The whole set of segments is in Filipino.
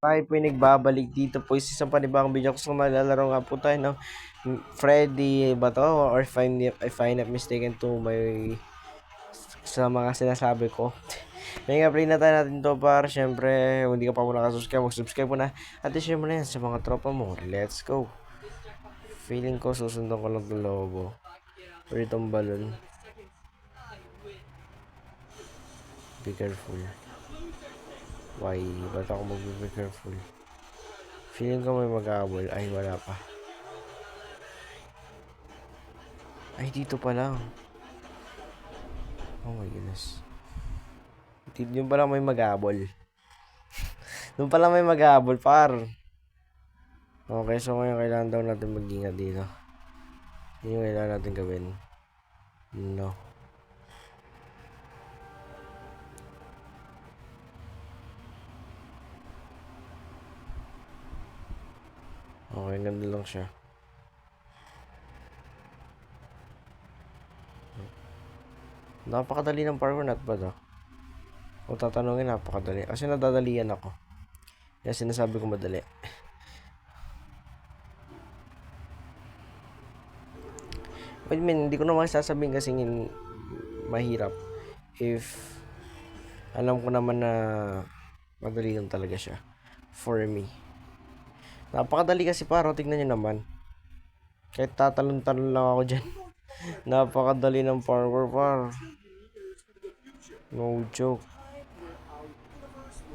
Tayo po nagbabalik dito po sa isang panibagong video ko sa maglalaro nga po tayo ng Freddy ba to? Or if I'm not mistaken to may sa mga sinasabi ko. Kaya nga play na tayo natin to para syempre kung hindi ka pa muna nakasubscribe, mag-subscribe mo na. At share mo na yan sa mga tropa mo. Let's go. Feeling ko susundan ko lang itong logo. Or itong balon. Be careful. Why? Ba't ako mag-be careful? Feeling ko may mag-aabol. Ay, wala pa. Ay, dito pa lang. Oh my goodness. Yung pala may mag-aabol. Doon pala may mag-aabol, par. Okay, so ngayon kailangan daw natin mag-ingat dito. Yun yung kailangan natin gawin. No. Okay, ganda lang siya. Napakadali ng parkour nut ba to? Kung tatanungin, napakadali. Kasi nadadalian ako. Kaya sinasabi ko madali. I mean, hindi ko naman sasabihin kasing mahirap. If alam ko naman na madali lang talaga siya. For me. Napakadali kasi paro, tignan nyo naman. Kahit tatalon-talon lang ako dyan. Napakadali ng parkour, par. No joke.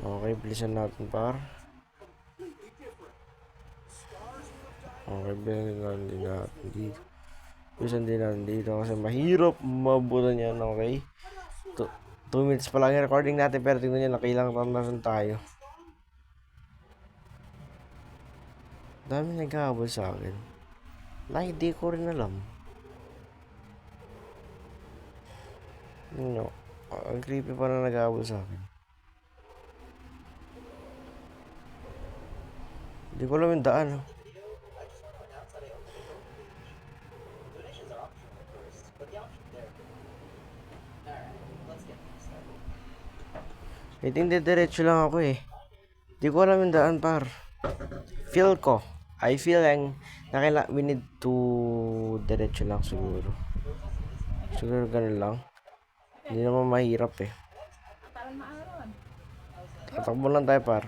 Okay, bilisan natin, par. Okay, bilisan din natin dito. Bilisan din natin dito kasi mahirap mabutan yan, okay? 2 minutes pa lang yung recording natin pero tingnan nyo, nakailang nasan tayo. Dami nagkahabol sa akin. Hindi ko rin alam. No, ang creepy pa na nagkahabol sa akin. Hindi ko alam yung daan. Hindi diretso lang ako eh. Hindi ko alam yung daan, par. I feel like we need to diretso lang siguro. Siguro ganun lang. Hindi naman mahirap eh. Tatakbo lang tayo, par.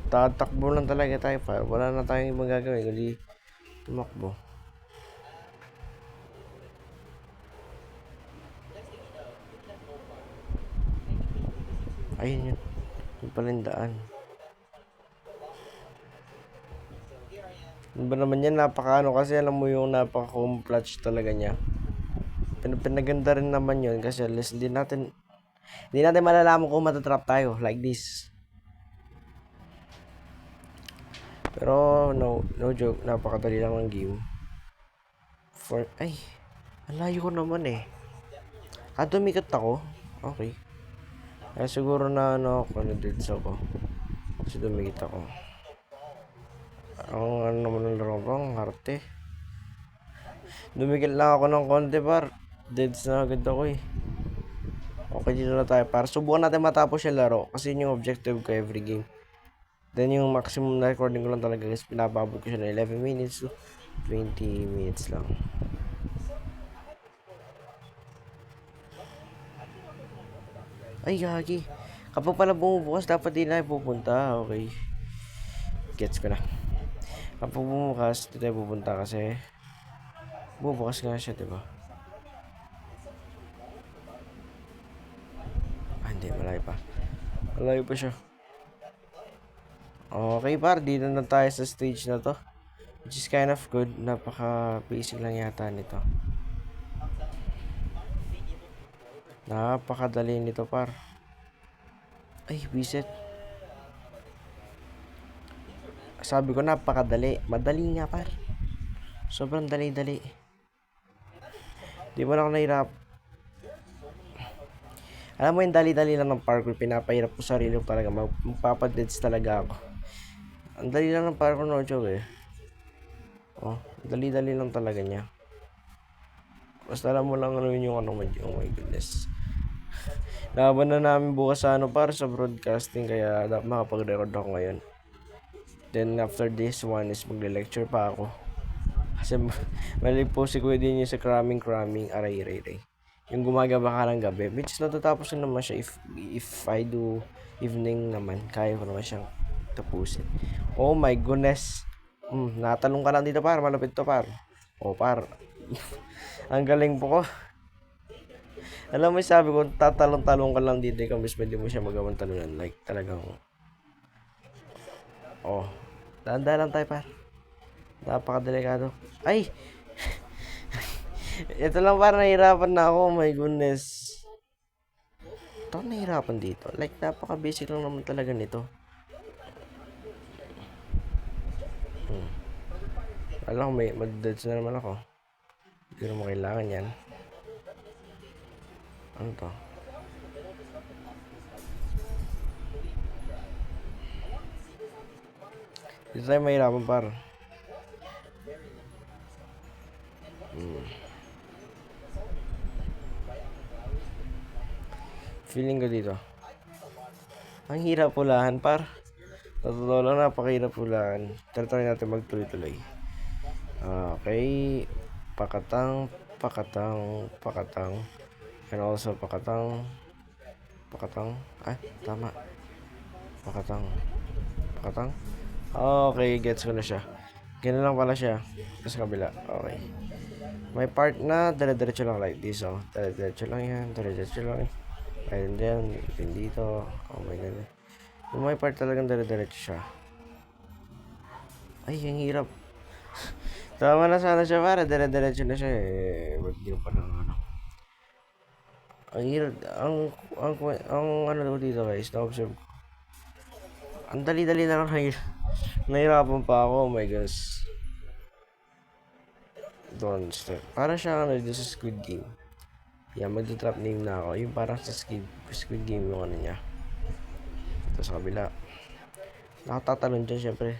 Tatakbo lang talaga tayo, par. Wala na tayong ibang gagawin kundi tumakbo. Ayun yun. Yung pala yung daan. Ano ba naman yan? Napaka-ano kasi alam mo yung napaka-complete talaga niya. Pinaganda rin naman yun kasi alas hindi natin malalaman kung matatrap tayo like this. Pero no joke, napakadali lang ng game. Alayo ko naman eh. Dumikat ako. Okay. Siguro na ako ako. Kasi dumikit ako. Ang ano naman ng laro bang harte. Dumikit lang ako ng konti, par. Deads na agad ako eh. Okay, dito na tayo, par. Subukan natin matapos yung laro. Kasi yun yung objective ko every game. Then yung maximum na recording ko lang talaga is pinapabot ko siya na 11 minutes to 20 minutes lang. Ay, gagi. Kapag pala bumubukas, dapat din na pupunta. Okay. Gets ko na. Kapag bumubukas, dito tayo pupunta kasi bumubukas nga siya, diba? Hindi. Malayo pa. Malayo pa siya. Okay, par. Dito na tayo sa stage na to. Which is kind of good. Napaka-basic lang yata nito. Napakadali nito, par. Ay, biset. Sabi ko napakadali. Madali nga, par. Sobrang dali-dali. Di mo na ako nahirap. Alam mo yung dali-dali lang ng parkour. Pinapahirap ko sarili ko talaga. Magpapadeads talaga ako. Ang dali lang ng parkour, no joke eh. Dali-dali lang talaga niya. Basta alam mo lang ano yung ano mo. Oh my goodness. Laban na namin bukas sa ano para sa broadcasting kaya makapag-record ako ngayon. Then after this one is magle-lecture pa ako. Kasi mali po si Kuya din yung sa cramming, aray. Yung gumagaba ka ng gabi. Which is natatapos na naman siya if I do evening naman. Kaya ko naman siyang tapusin. Oh my goodness. Natalong ka lang dito par. Malapit to par. Oh par. Ang galing po ko. Alam mo sabi ko, tatalong-talong ka lang dito. Ikaw mismo hindi mo siya magawang talunan. Like talagang. Oh. Tanda lang tayo par. Napakadelikado. Ay! Ito lang para nahihirapan na ako. Oh my goodness. Ito nahihirapan dito. Like, napaka-basic lang naman talaga nito. Alam ko, may madadodge na naman ako. Hindi naman kailangan yan. Ano to? Dito tayo mahirapan par. Feeling ko dito. Ang hirap pulahan par. Totoo lang, napakahirap pulahan. Try natin magtuloy-tuloy. Okay. Pakatang. And also pakatang. Tama. Pakatang. Okay, gets ko na siya. Ganun lang pala siya. Sa kabila. Okay. May part na dire-diretso lang like this, oh. Dire-diretso lang yan. And then, dito. Oh my god. Yung may part talagang dire-diretso siya. Ay, ang hirap. Tama na sana siya para dire-diretso na siya eh. Wag din pa ng ano. Ang hirap. Ang ano dito guys, na-observe ko. Ang dali-dali na lang nahirapan pa ako. Oh my gosh. Don't stop. Parang siya ano dito sa Squid Game. Yeah, magta-trap name na ako. Yung parang sa Squid Game yung ano niya. Ito sa kabila. Nakatatalon dyan syempre.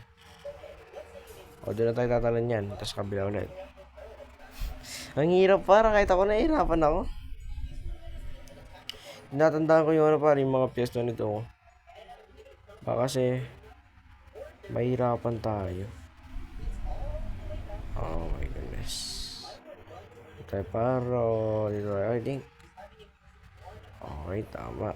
O doon na tayo tatalon yan. Tapos kabila ulit. Ang hirap para kahit ako nahihirapan ako. Natandaan ko yung ano pa rin mga piyesta nito. Baka kasi mahirapan tayo. Oh my goodness. Tayo paro. Dito tayo. I think. Okay, tama.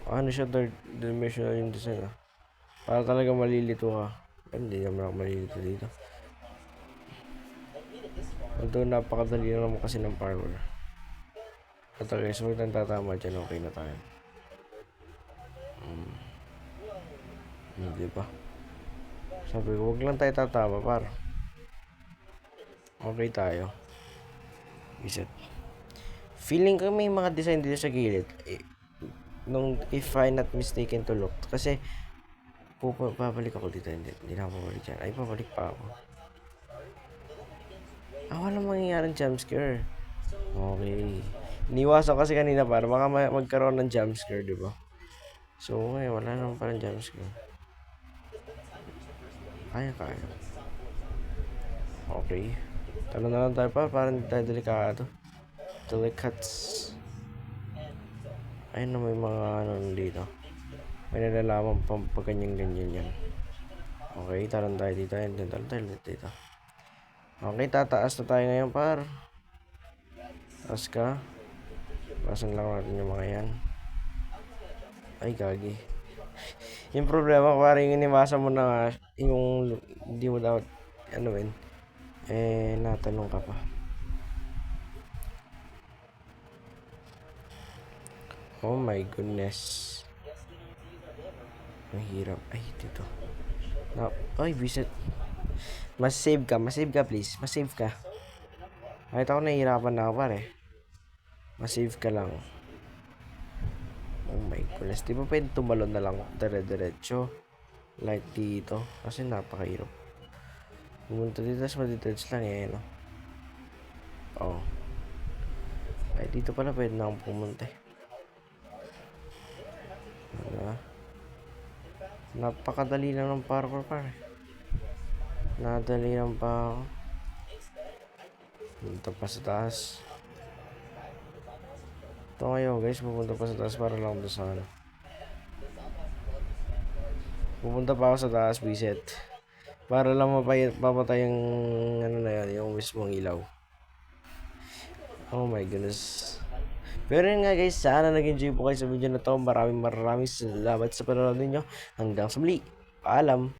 Ano siya third dimensional yung design ah. Para talaga malilito ka. Hindi naman ako malilito dito. Although napakadali na naman kasi ng parkour. At guys, huwag nang tatama dyan, okay na tayo. Diba? Sabi ko, huwag lang tayo tatama par. Okay tayo. Iset. Feeling ko may mga design dito sa gilid. Nung if I'm not mistaken to look. Kasi babalik ako dito. Hindi na ako babalik dyan. Ay, babalik pa ako. Walang mangyayaring jumpscare. Okay. Iniwasan kasi kanina para baka magkaroon ng jumpscare, di ba? So, ngayon, wala naman parang jumpscare. Kaya. Okay. Talo na lang tayo pa. Parang hindi tayo delikado. Delicats. Ayun na may mga ano dito. May nalalaman pang ganyan yan. Okay, talon tayo dito. And then talon tayo dito. Okay, tataas na tayo ngayon par. Taas ka. Pasan lang natin yung mga yan. Ay, gagi. Yung problema, parang yung inibasa mo na yung hindi mo dapat anuin. Natanong ka pa. Oh my goodness. Ang hirap. Ay, dito. Ay, visit. Mas-save ka please. Mas-save ka. Kahit ako nahihirapan na ako pare. Mas-save ka lang. Oh my goodness. Di ba pwede tumalon na lang dire-diretso? Like dito. Kasi napakahirap. Pumunta dito. Tapos madidretch lang eh. No? Oh. Ay dito pala pwede na akong pumunta. Napakadali lang ng parkour pare. Nadali lang pa ako. Dito pa sa taas. Ito ngayon guys, pupunta pa sa taas para lang doon sa ano. Pupunta pa ako sa taas, biset. Para lang mapatay yung ano na yan, yung mismong ilaw. Oh my goodness. Pero yun nga guys, sana nag-enjoy po kayo sa video na to. Maraming salamat sa panonood ninyo. Hanggang sa muli. Paalam.